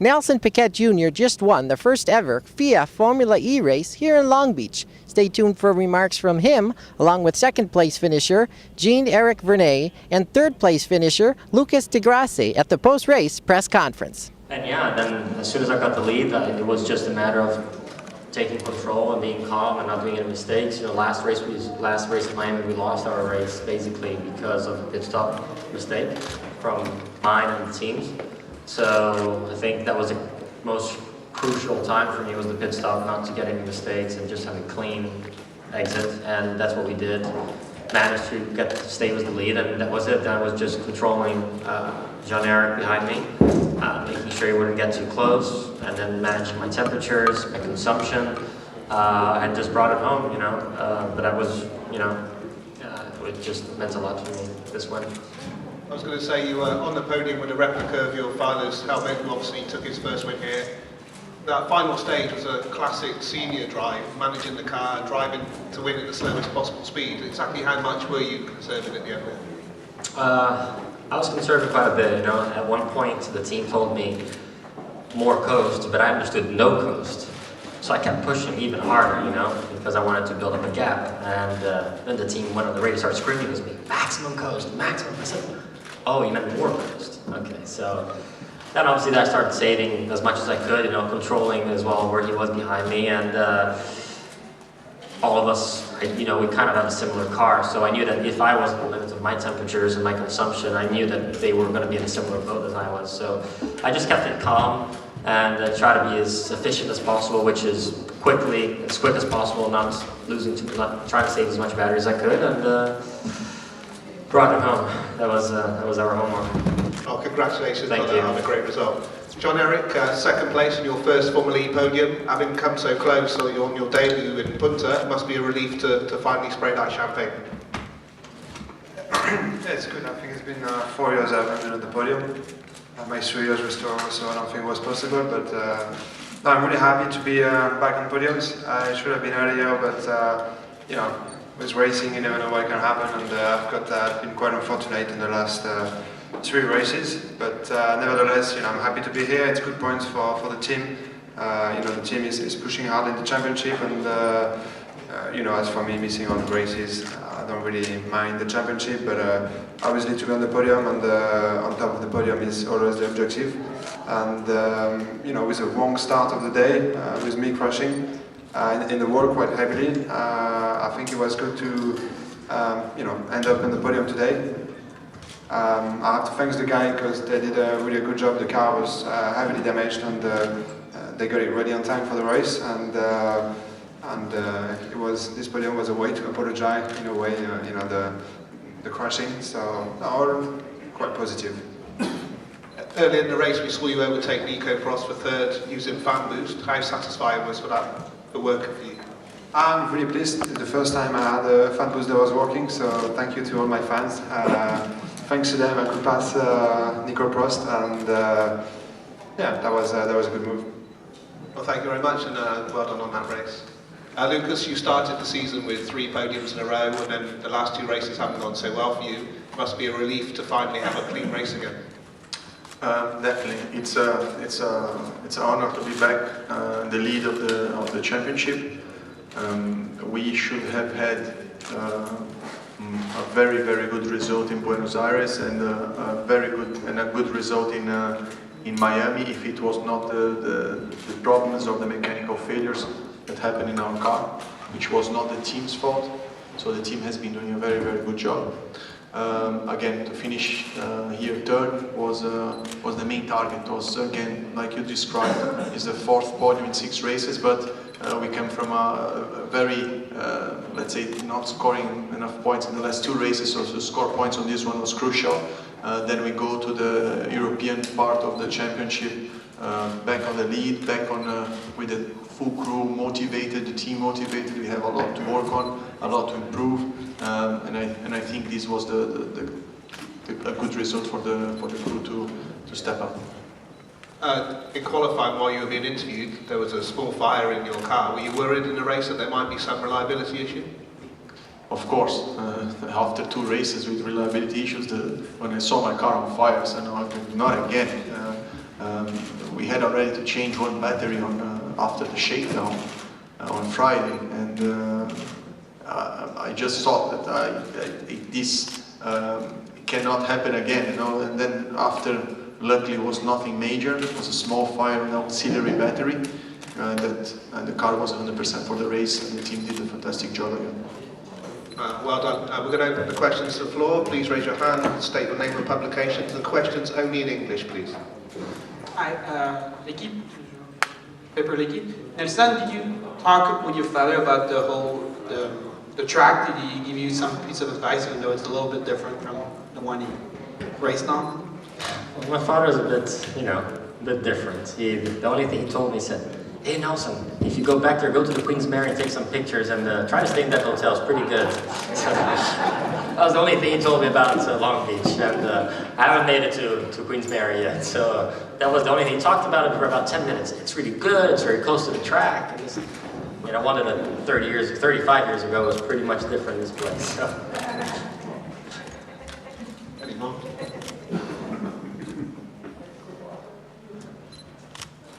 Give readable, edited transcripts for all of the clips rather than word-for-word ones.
Nelson Piquet Jr. just won the first ever FIA Formula E race here in Long Beach. Stay tuned for remarks from him, along with second place finisher Jean-Eric Vergne and third place finisher Lucas di Grassi at the post-race press conference. And yeah, then as soon as I got the lead, it was just a matter of taking control and being calm and not doing any mistakes. You know, last race in Miami, we lost our race basically because of a pit stop mistake from mine and the team's. So I think that was the most crucial time for me, was the pit stop, not to get any mistakes and just have a clean exit, and that's what we did. Managed to stay with the lead, and that was it. That was just controlling Jean-Eric behind me, making sure he wouldn't get too close, and then managing my temperatures, my consumption, and just brought it home, you know. But that was, you know, it just meant a lot to me, this win. I was going to say, you were on the podium with a replica of your father's helmet, who obviously took his first win here. That final stage was a classic senior drive, managing the car, driving to win at the slowest possible speed. Exactly how much were you conserving at the end? I was conserving quite a bit, you know. At one point, the team told me more coast, but I understood no coast. So I kept pushing even harder, you know, because I wanted to build up a gap. And then the team went on the radio, started screaming at me, maximum coast, maximum. I said, oh, you meant more coast. Okay, so then obviously I started saving as much as I could, you know, controlling as well where he was behind me, and all of us, you know, we kind of have a similar car, so I knew that if I was in the limits of my temperatures and my consumption, I knew that they were going to be in a similar boat as I was. So I just kept it calm and try to be as efficient as possible, which is as quick as possible, not trying to save as much battery as I could, and brought it home. That was our homework. Oh, congratulations Thank on you. a great result. Jean-Eric, second place in your first Formula E podium. Having come so close on your debut in Punta, it must be a relief to finally spray that champagne. Yeah, it's good. I think it's been 4 years I haven't been at the podium. My 3 years restored, so I don't think it was possible, but no, I'm really happy to be back on podiums. I should have been earlier, but you know, with racing you never know what can happen, and I've been quite unfortunate in the last 3 races, but nevertheless, you know, I'm happy to be here. It's good points for the team. You know, the team is pushing hard in the championship, and you know, as for me, missing on races, I don't really mind the championship, but obviously to be on the podium and on top of the podium is always the objective. And you know, with a wrong start of the day, with me crashing in the wall quite heavily, I think it was good to you know, end up on the podium today. I have to thank the guy because they did a really good job. The car was heavily damaged, and they got it ready on time for the race. And this podium was a way to apologize in a way, you know, the crashing. So all quite positive. Early in the race, we saw you overtake Nico Prost for third using fan boost. How satisfying was the work for you? I'm really pleased. The first time I had a fan boost that was working, so thank you to all my fans. Thanks to them, I could pass Nico Prost, and yeah, that was a good move. Well, thank you very much, and well done on that race. Lucas, you started the season with 3 podiums in a row, and then the last 2 races haven't gone so well for you. It must be a relief to finally have a clean race again. Definitely, it's an honor to be back in the lead of the championship. We should have had a very good result in Buenos Aires, and a good result in Miami if it was not the problems or the mechanical failures that happened in our car, which was not the team's fault. So the team has been doing a very good job. Again, to finish here third was the main target. Was again, like you described, is the 4th podium in 6 races, but we came from a very, let's say, not scoring enough points in the last 2 races, so to score points on this one was crucial. Then we go to the European part of the championship, back on the lead, back on with the full crew motivated, the team motivated. We have a lot to work on, a lot to improve, and I think this was a good result for the crew to step up. In qualifying, while you were being interviewed, there was a small fire in your car. Were you worried in the race that there might be some reliability issue? Of course, after 2 races with reliability issues, when I saw my car on fire, I said, no, not again. We we had already to change one battery after the shakedown on Friday, and I just thought that this cannot happen again, you know. And then after, luckily, it was nothing major. It was a small fire in the auxiliary battery. And the car was 100% for the race, and the team did a fantastic job again. Well done. We're going to open the questions to the floor. Please raise your hand, state your name and publication. The questions only in English, please. Hi, l'équipe. Paper l'équipe. Nelson, did you talk with your father about the track? Did he give you some piece of advice, even though it's a little bit different from the one he raced on? Well, my father's a bit different. The only thing he told me, he said, "Hey Nelson, if you go back there, go to the Queen's Mary and take some pictures, and try to stay in that hotel. It's pretty good." So, that was the only thing he told me about Long Beach, and I haven't made it to Queen's Mary yet. So that was the only thing. He talked about it for about 10 minutes. It's really good. It's very close to the track. And one of the 35 years ago was pretty much different, this place. So. Any more?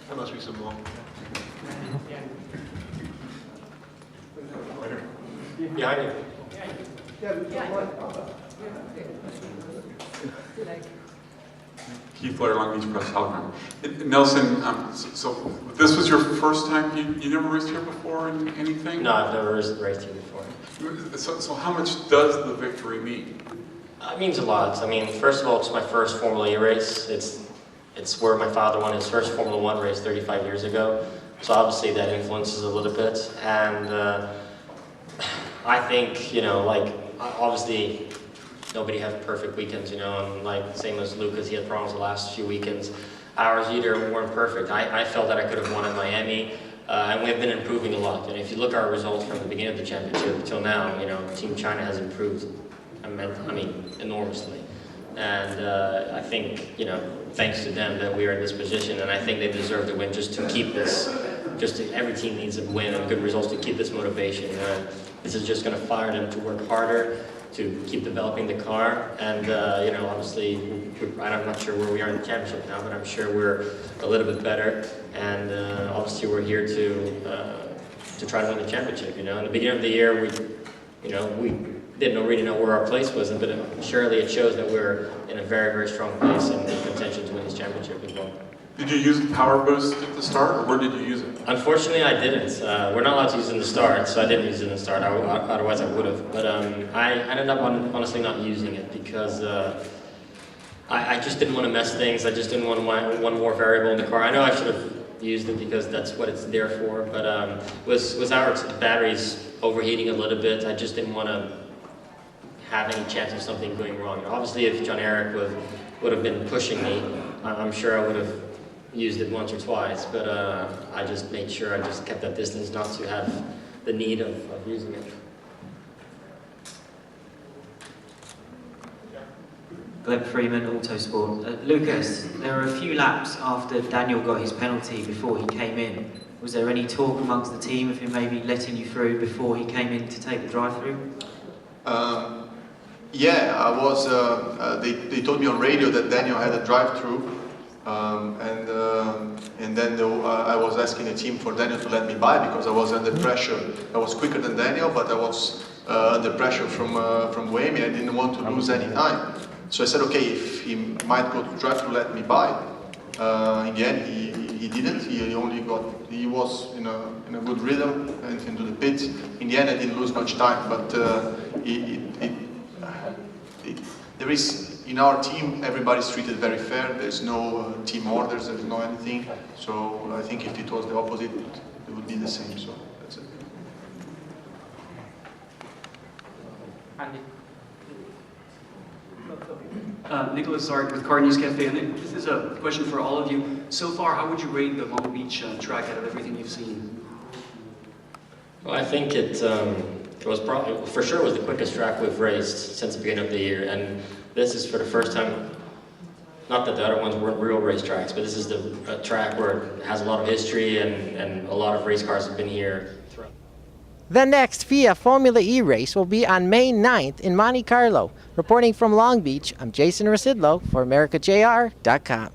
There must be some more. Behind you. Keith Blair, Long Beach Press Telegram. Nelson, so this was your first time? You never raced here before in anything? No, I've never raced here before. So how much does the victory mean? It means a lot. I mean, first of all, it's my first Formula E race. It's where my father won his first Formula 1 race 35 years ago. So obviously that influences a little bit. And I think, obviously nobody has perfect weekends, and same as Lucas, he had problems the last few weekends. Ours either weren't perfect. I felt that I could have won in Miami, and we've been improving a lot. And if you look at our results from the beginning of the championship till now, Team China has improved, enormously. And I think, thanks to them that we are in this position, and I think they deserve the win just to keep this. Every team needs a win and good results to keep this motivation. This is just going to fire them to work harder, to keep developing the car, and obviously, I'm not sure where we are in the championship now, but I'm sure we're a little bit better, and obviously we're here to try to win the championship. In the beginning of the year, we didn't really know where our place was, but surely it shows that we're in a very, very strong place and in contention to win this championship as well. Did you use the power boost at the start, or where did you use it? Unfortunately, I didn't. We're not allowed to use it in the start, so I didn't use it in the start. Otherwise, I would have. But I ended up honestly not using it because I just didn't want to mess things. I just didn't want one more variable in the car. I know I should have used it because that's what it's there for. But was our batteries overheating a little bit? I just didn't want to have any chance of something going wrong. Obviously, if John Eric would have been pushing me, I'm sure I would have used it once or twice, but I just made sure I just kept that distance not to have the need of using it. Gleb Freeman, Autosport. Lucas, there were a few laps after Daniel got his penalty before he came in. Was there any talk amongst the team of him maybe letting you through before he came in to take the drive-through? Yeah, I was. They told me on radio that Daniel had a drive-through. And then I was asking the team for Daniel to let me by because I was under pressure. I was quicker than Daniel, but I was under pressure from Wayme. I didn't want to lose any time. So I said, okay, if he might go to drive to let me by. In the end, he didn't. He was in a good rhythm and into the pit. In the end, I didn't lose much time, but there is. In our team, everybody's treated very fair. There's no team orders, there's no anything. So I think if it was the opposite, it would be the same. So that's it. Andy. Nicholas Art with Car News Cafe. And this is a question for all of you. So far, how would you rate the Long Beach track out of everything you've seen? Well, I think it was probably, for sure, was the quickest track we've raced since the beginning of the year. And this is for the first time, not that the other ones weren't real racetracks, but this is a track where it has a lot of history and a lot of race cars have been here throughout. The next FIA Formula E race will be on May 9th in Monte Carlo. Reporting from Long Beach, I'm Jason Rzucidlo for AmericaJR.com.